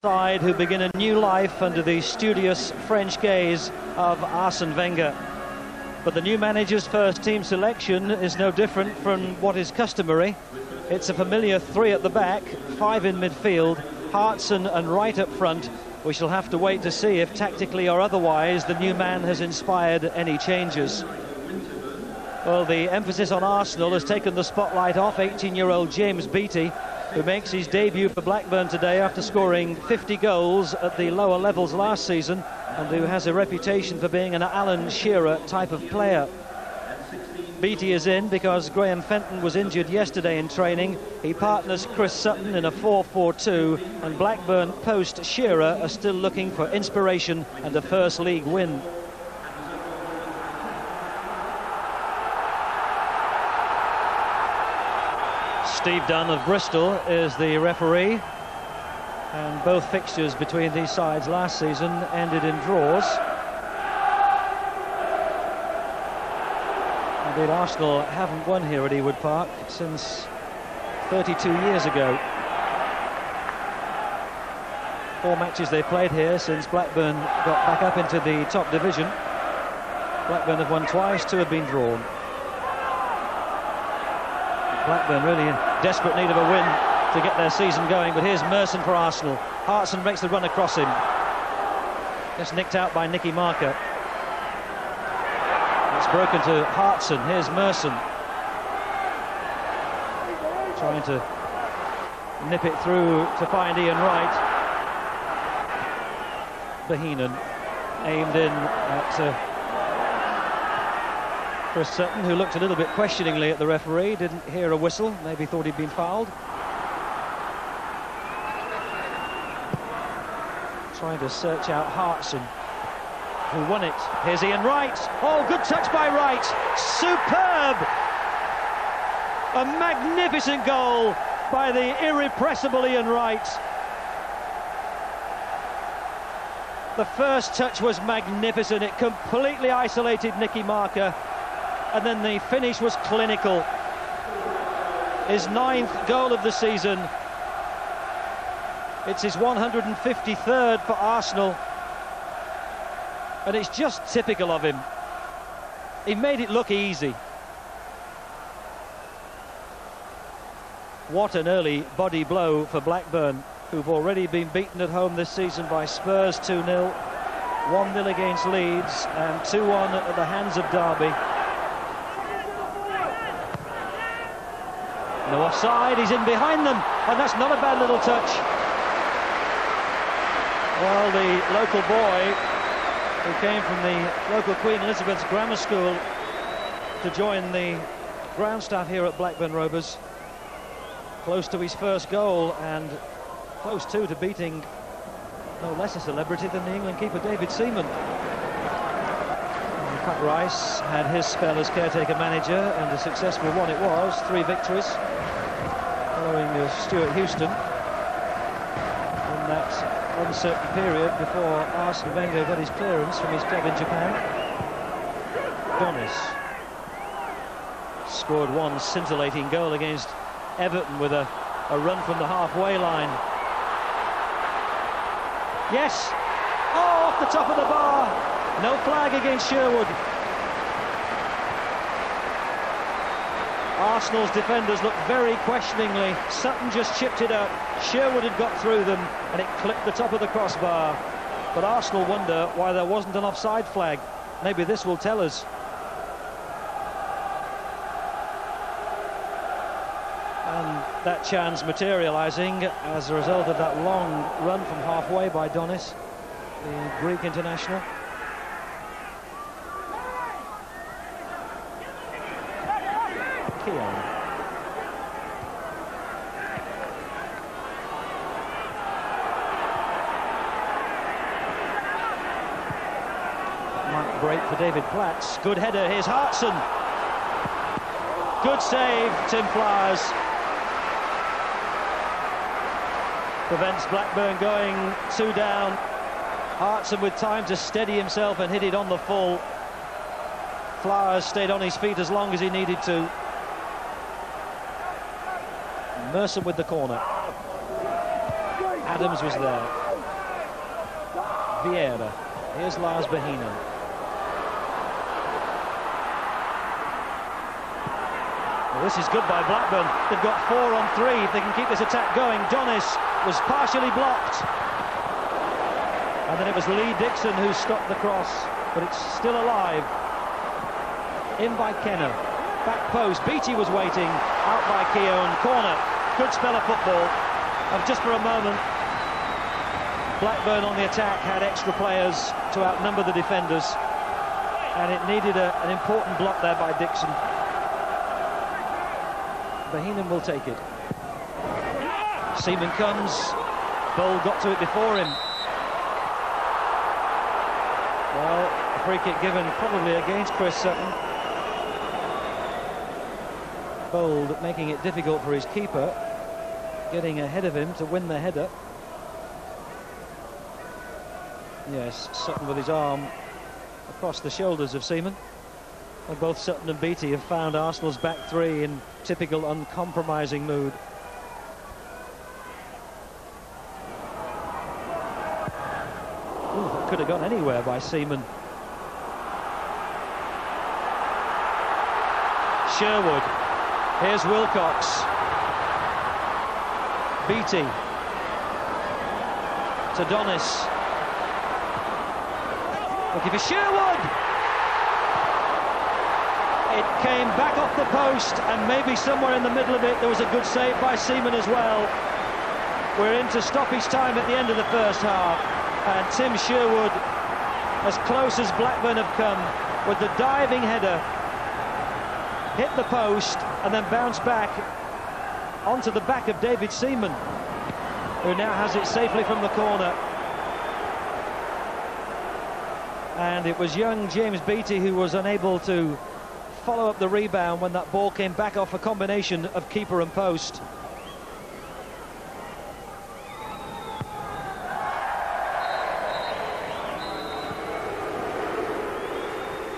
Side who begin a new life under the studious French gaze of Arsene Wenger. But the new manager's first team selection is no different from what is customary. It's a familiar three at the back, five in midfield, Arsene and right up front. We shall have to wait to see if tactically or otherwise the new man has inspired any changes. Well, the emphasis on Arsenal has taken the spotlight off 18-year-old James Beattie, who makes his debut for Blackburn today after scoring 50 goals at the lower levels last season, and who has a reputation for being an Alan Shearer type of player. Beattie is in because Graham Fenton was injured yesterday in training. He partners Chris Sutton in a 4-4-2, and Blackburn post Shearer are still looking for inspiration and a First League win. Steve Dunn of Bristol is the referee, and both fixtures between these sides last season ended in draws. Indeed, Arsenal haven't won here at Ewood Park since 32 years ago. 4 matches they played here since Blackburn got back up into the top division. Blackburn have won twice, 2 have been drawn. Blackburn really in desperate need of a win to get their season going, but here's Merson for Arsenal. Arsene makes the run across him. Just nicked out by Nicky Marker. It's broken to Arsene. Here's Merson. Trying to nip it through to find Ian Wright. Bohinen aimed in at Chris Sutton, who looked a little bit questioningly at the referee, didn't hear a whistle, maybe thought he'd been fouled. Trying to search out Arsene, who won it. Here's Ian Wright. Oh, good touch by Wright. Superb! A magnificent goal by the irrepressible Ian Wright. The first touch was magnificent. It completely isolated Nicky Marker, and then the finish was clinical. His 9th goal of the season. It's his 153rd for Arsenal, and it's just typical of him. He made it look easy. What an early body blow for Blackburn, who've already been beaten at home this season by Spurs 2-0, 1-0 against Leeds, and 2-1 at the hands of Derby. No offside, he's in behind them, and that's not a bad little touch. Well, the local boy who came from the local Queen Elizabeth's Grammar School to join the ground staff here at Blackburn Rovers, close to his first goal and close to beating no less a celebrity than the England keeper David Seaman. Pat Rice had his spell as caretaker manager, and a successful one it was. 3 victories following Stuart Houston in that uncertain period before Arsene Wenger got his clearance from his club in Japan. Donis scored one scintillating goal against Everton with a run from the halfway line. Yes! Oh, off the top of the bar! No flag against Sherwood. Arsenal's defenders looked very questioningly. Sutton just chipped it up. Sherwood had got through them, and it clipped the top of the crossbar. But Arsenal wonder why there wasn't an offside flag. Maybe this will tell us. And that chance materialising as a result of that long run from halfway by Donis, the Greek international. Keown. Might break for David Platts. Good header, here's Arsene. Good save, Tim Flowers. Prevents Blackburn going 2 down. Arsene with time to steady himself and hit it on the full. Flowers stayed on his feet as long as he needed to. Merson with the corner. Adams was there. Vieira. Here's Lars Bohinen. Well, this is good by Blackburn. They've got 4 on 3 if they can keep this attack going. Donis was partially blocked. And then it was Lee Dixon who stopped the cross, but it's still alive. In by Kenner. Back post. Beattie was waiting. Out by Keown. Corner. Good spell of football. And just for a moment, Blackburn on the attack had extra players to outnumber the defenders. And it needed an important block there by Dixon. Bohinen will take it. Seaman comes. Bold got to it before him. Well, a free kick given probably against Chris Sutton. Bold making it difficult for his keeper, getting ahead of him to win the header. Yes, Sutton with his arm across the shoulders of Seaman. And both Sutton and Beattie have found Arsenal's back three in typical uncompromising mood. Ooh, that could have gone anywhere by Seaman. Sherwood. Here's Wilcox. Beattie. To Donis. Looking for Sherwood. It came back off the post, and maybe somewhere in the middle of it there was a good save by Seaman as well. We're into stoppage time at the end of the first half, and Tim Sherwood, as close as Blackburn have come, with the diving header, hit the post and then bounced back onto the back of David Seaman, who now has it safely from the corner. And it was young James Beattie who was unable to follow up the rebound when that ball came back off a combination of keeper and post.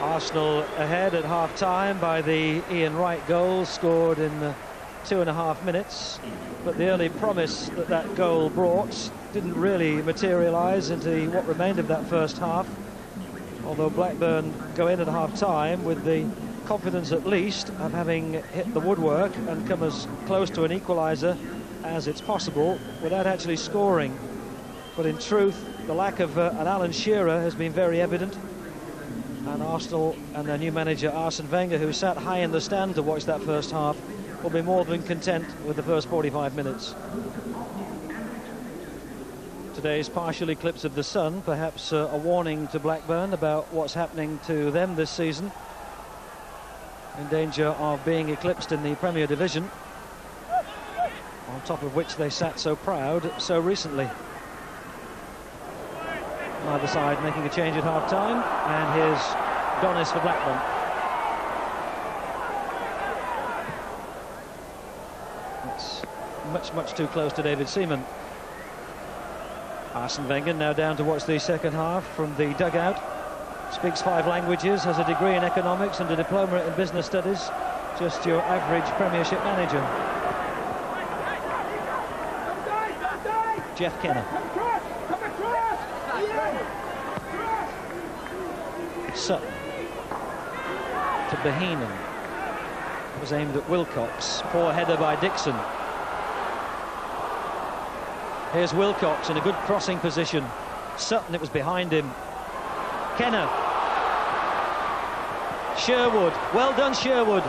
Arsenal ahead at half-time by the Ian Wright goal, scored in 2.5 minutes, but the early promise that that goal brought didn't really materialise into what remained of that first half, although Blackburn go in at half-time with the confidence at least of having hit the woodwork and come as close to an equaliser as it's possible without actually scoring. But in truth, the lack of an Alan Shearer has been very evident, and Arsenal and their new manager Arsene Wenger, who sat high in the stand to watch that first half, will be more than content with the first 45 minutes. Today's partial eclipse of the sun, perhaps a warning to Blackburn about what's happening to them this season, in danger of being eclipsed in the Premier Division, on top of which they sat so proud so recently. Either side making a change at half-time, and here's Donis for Blackburn. It's much too close to David Seaman. Arsene Wenger now down to watch the second half from the dugout. Speaks 5 languages, has a degree in economics and a diploma in business studies. Just your average Premiership manager. Jeff Kenner. Sutton. To Bohinen. It was aimed at Wilcox. Poor header by Dixon. Here's Wilcox in a good crossing position. Sutton, it was behind him. Kenner. Sherwood. Well done, Sherwood.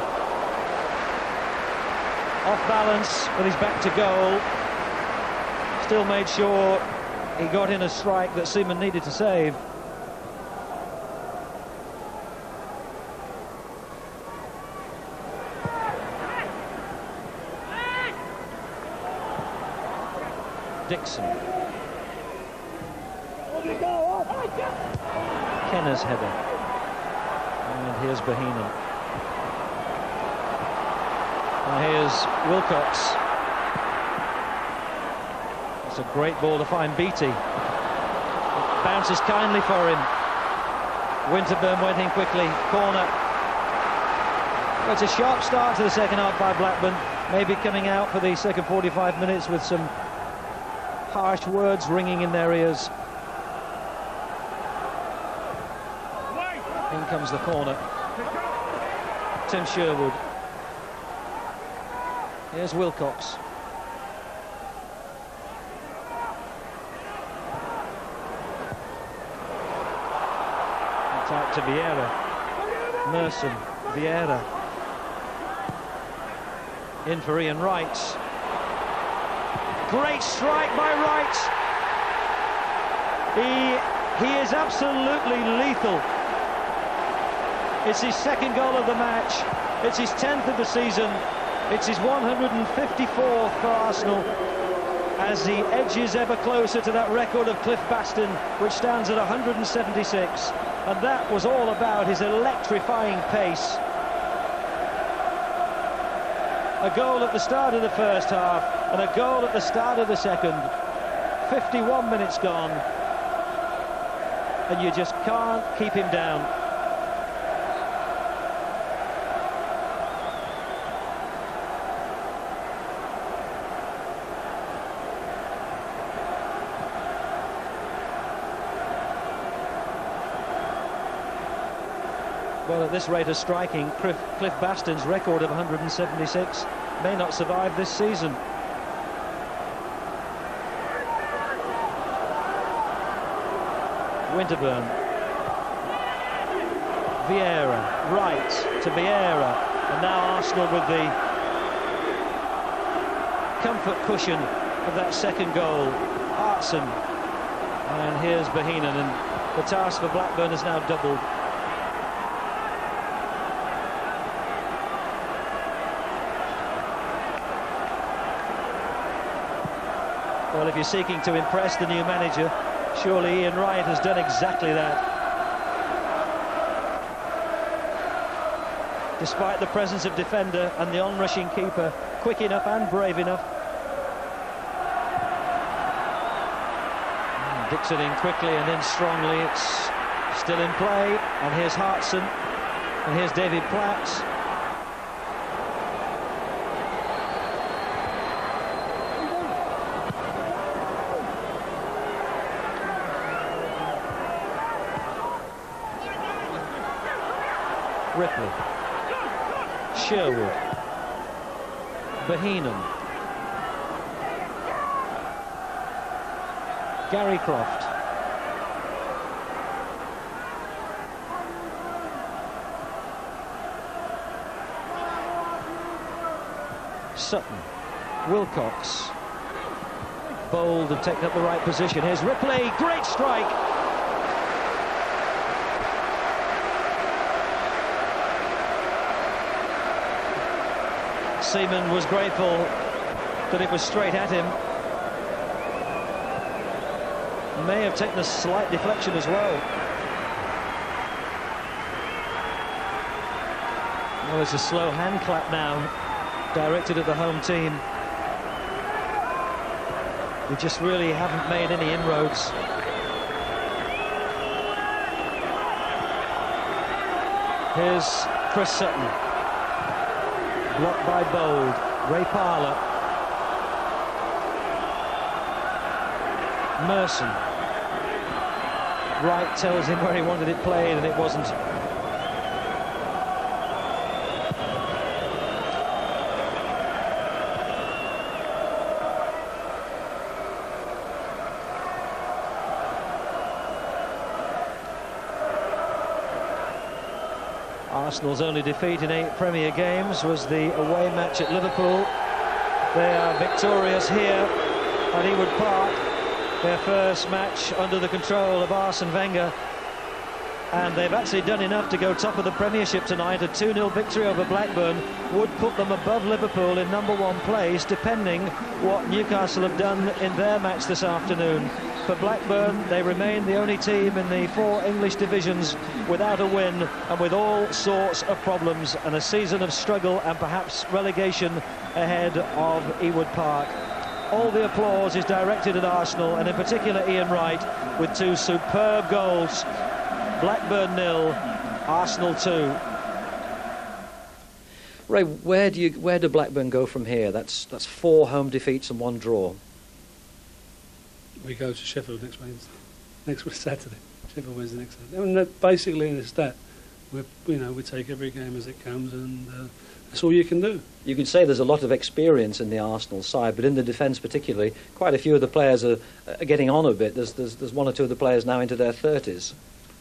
Off balance, but he's back to goal. Still made sure he got in a strike that Seaman needed to save. Dixon. Kenner's header. And here's Bohinen. Now here's Wilcox. It's a great ball to find Beattie. It bounces kindly for him. Winterburn went in quickly. Corner. Well, it's a sharp start to the second half by Blackburn. Maybe coming out for the second 45 minutes with some harsh words ringing in their ears. In comes the corner. Tim Sherwood. Here's Wilcox. Out to Vieira. Merson. Vieira. In for Ian Wright. Great strike by Wright. He is absolutely lethal. It's his second goal of the match. It's his 10th of the season. It's his 154th for Arsenal, as he edges ever closer to that record of Cliff Baston, which stands at 176. And that was all about his electrifying pace. A goal at the start of the first half and a goal at the start of the second. 51 minutes gone, and you just can't keep him down. Well, at this rate of striking, Cliff Baston's record of 176 may not survive this season. Winterburn. Vieira. Right to Vieira. And now Arsenal with the comfort cushion of that second goal. Arsene. And here's Bohinen. And the task for Blackburn is now doubled. Well, if you're seeking to impress the new manager, surely Ian Wright has done exactly that. Despite the presence of defender and the on-rushing keeper, quick enough and brave enough. Dixon in quickly and then strongly. It's still in play. And here's Hartson. And here's David Platt. Ripley, Sherwood, Bohinen, Gary Croft, Sutton, Wilcox, bold and taken up the right position. Here's Ripley, great strike. Seaman was grateful that it was straight at him. May have taken a slight deflection as well. Well, it's a slow hand clap now, directed at the home team. We just really haven't made any inroads. Here's Chris Sutton. Blocked by Bold. Ray Parlour. Merson. Wright tells him where he wanted it played, and it wasn't. Arsenal's only defeat in 8 Premier games was the away match at Liverpool. They are victorious here at Ewood Park. Their first match under the control of Arsene Wenger. And they've actually done enough to go top of the Premiership tonight. A 2-0 victory over Blackburn would put them above Liverpool in #1 place, depending what Newcastle have done in their match this afternoon. For Blackburn, they remain the only team in the 4 English divisions without a win and with all sorts of problems, and a season of struggle and perhaps relegation ahead of Ewood Park. All the applause is directed at Arsenal, and in particular Ian Wright, with 2 superb goals. Blackburn 0, Arsenal 2. Ray, where do Blackburn go from here? That's 4 home defeats and 1 draw. We go to Sheffield next Saturday. Sheffield Wednesday next Saturday. I mean, basically, it's that. we take every game as it comes, and that's all you can do. You could say there's a lot of experience in the Arsenal side, but in the defence particularly, quite a few of the players are getting on a bit. There's one or two of the players now into their 30s.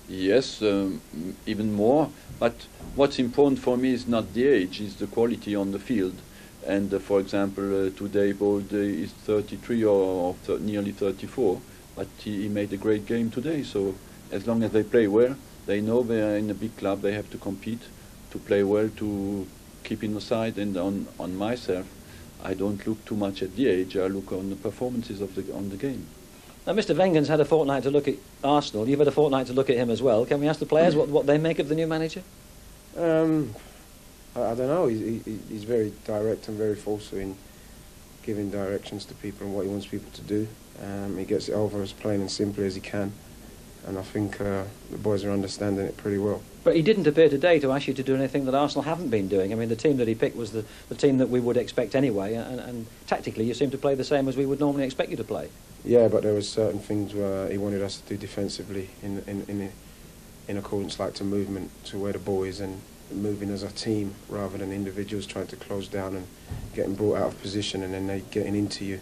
Yes, even more. But what's important for me is not the age, it's the quality on the field. And for example, today Bold is 33 or nearly 34, but he made a great game today. So as long as they play well, they know they are in a big club, they have to compete, to play well, to keep in the side. And on myself, I don't look too much at the age, I look on the performances on the game. Now, Mr. Wenger's had a fortnight to look at Arsenal. You've had a fortnight to look at him as well. Can we ask the players what they make of the new manager? I don't know. He's very direct and very forceful in giving directions to people and what he wants people to do. He gets it over as plain and simply as he can, and I think the boys are understanding it pretty well. But he didn't appear today to ask you to do anything that Arsenal haven't been doing. I mean, the team that he picked was the team that we would expect anyway, and tactically you seem to play the same as we would normally expect you to play. Yeah, but there was certain things where he wanted us to do defensively in accordance like to movement, to where the ball is, and moving as a team rather than individuals trying to close down and getting brought out of position and then they getting into you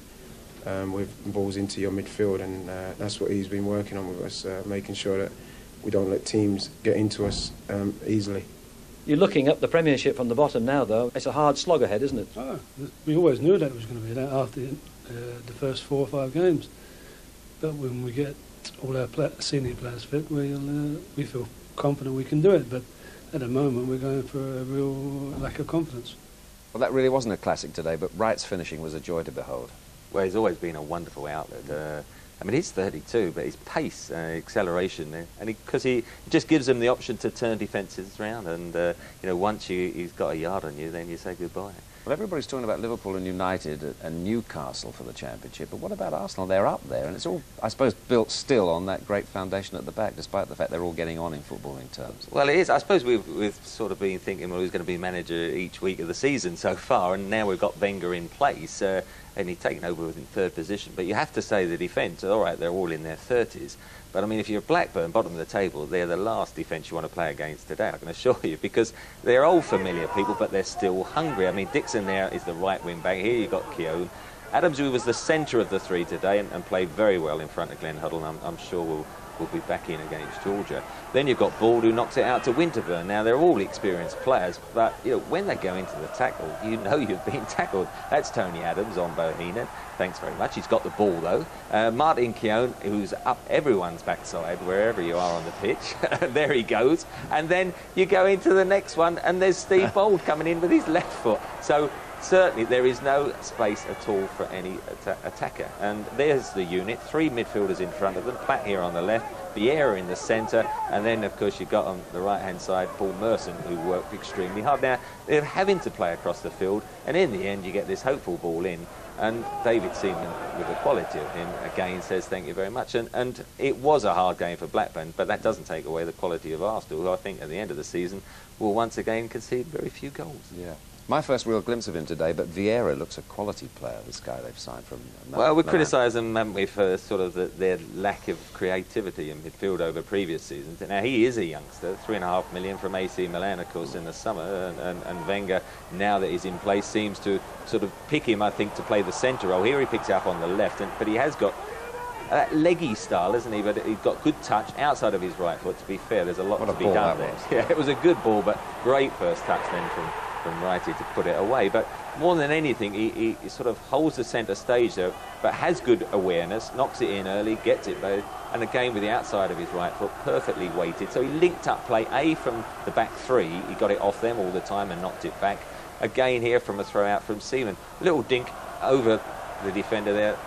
with balls into your midfield, and that's what he's been working on with us, making sure that we don't let teams get into us easily. You're looking up the Premiership from the bottom now, though. It's a hard slog ahead, isn't it? Oh, we always knew that it was going to be that after the first 4 or 5 games. But when we get all our senior players fit, we feel confident we can do it. But at the moment, we're going for a real lack of confidence. Well, that really wasn't a classic today, but Wright's finishing was a joy to behold. Well, he's always been a wonderful outlet. I mean, he's 32, but his pace, acceleration, and because he just gives him the option to turn defences around, and you know, once he's got a yard on you, then you say goodbye. Well, everybody's talking about Liverpool and United and Newcastle for the Championship, but what about Arsenal? They're up there, and it's all, I suppose, built still on that great foundation at the back, despite the fact they're all getting on in footballing terms. Well, it is. I suppose we've sort of been thinking, well, who's going to be manager each week of the season so far, and now we've got Wenger in place, and he's taken over in 3rd position. But you have to say the defence, all right, they're all in their 30s. But, I mean, if you're Blackburn, bottom of the table, they're the last defence you want to play against today, I can assure you, because they're old familiar people, but they're still hungry. I mean, Dixon there is the right wing-back. Here you've got Keown. Adams, who was the centre of the 3 today and played very well in front of Glenn Huddle, and I'm sure will be back in against Georgia. Then you've got Bald, who knocks it out to Winterburn. Now, they're all experienced players, but you know, when they go into the tackle, you know you've been tackled. That's Tony Adams on Bohinen. Thanks very much. He's got the ball, though. Martin Keown, who's up everyone's backside, wherever you are on the pitch. There he goes. And then you go into the next one, and there's Steve Bold coming in with his left foot. So certainly there is no space at all for any attacker. And there's the unit, 3 midfielders in front of them, Platt here on the left, Vieira in the centre, and then of course you've got on the right hand side Paul Merson, who worked extremely hard. Now they're having to play across the field, and in the end you get this hopeful ball in, and David Seaman, with the quality of him, again says thank you very much. And it was a hard game for Blackburn, but that doesn't take away the quality of Arsenal, who I think at the end of the season will once again concede very few goals. Yeah. My first real glimpse of him today, but Vieira looks a quality player, this guy they've signed from... Well, we criticise them, haven't we, for sort of their lack of creativity in midfield over previous seasons. Now, he is a youngster, $3.5 million from AC Milan, of course, in the summer, and Wenger, now that he's in place, seems to sort of pick him, I think, to play the centre role. Here he picks up on the left, but he has got that leggy style, isn't he? But he's got good touch outside of his right foot, to be fair. There's a lot to be done there. Yeah, it was a good ball, but great first touch then from Righty to put it away. But more than anything, he sort of holds the centre stage there, but has good awareness, knocks it in early, gets it both, and again with the outside of his right foot, perfectly weighted. So he linked up play, A, from the back 3, he got it off them all the time and knocked it back. Again here from a throw out from Seaman. Little dink over the defender there.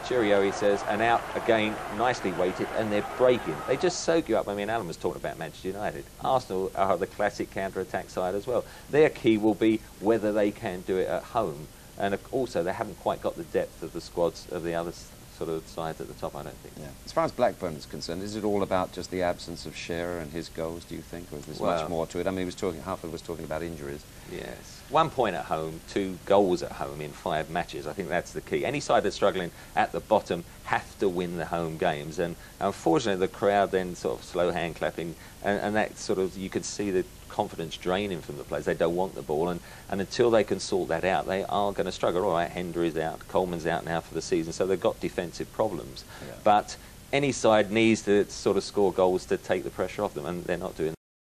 Cheerio, he says, and out again, nicely weighted, and they're breaking. They just soak you up. I mean, Alan was talking about Manchester United. Arsenal are the classic counter-attack side as well. Their key will be whether they can do it at home, and also they haven't quite got the depth of the squads of the other sort of sides at the top, I don't think. Yeah. As far as Blackburn is concerned, is it all about just the absence of Shearer and his goals, do you think, or is there much more to it? I mean, Halford was talking about injuries. Yes. 1 point at home, 2 goals at home in 5 matches. I think that's the key. Any side that's struggling at the bottom have to win the home games. And unfortunately, the crowd then sort of slow hand clapping, and that sort of, you could see the confidence draining from the players. They don't want the ball, and until they can sort that out, they are going to struggle. All right, Hendry's out, Coleman's out now for the season, so they've got defensive problems. Yeah. But any side needs to sort of score goals to take the pressure off them, and they're not doing that.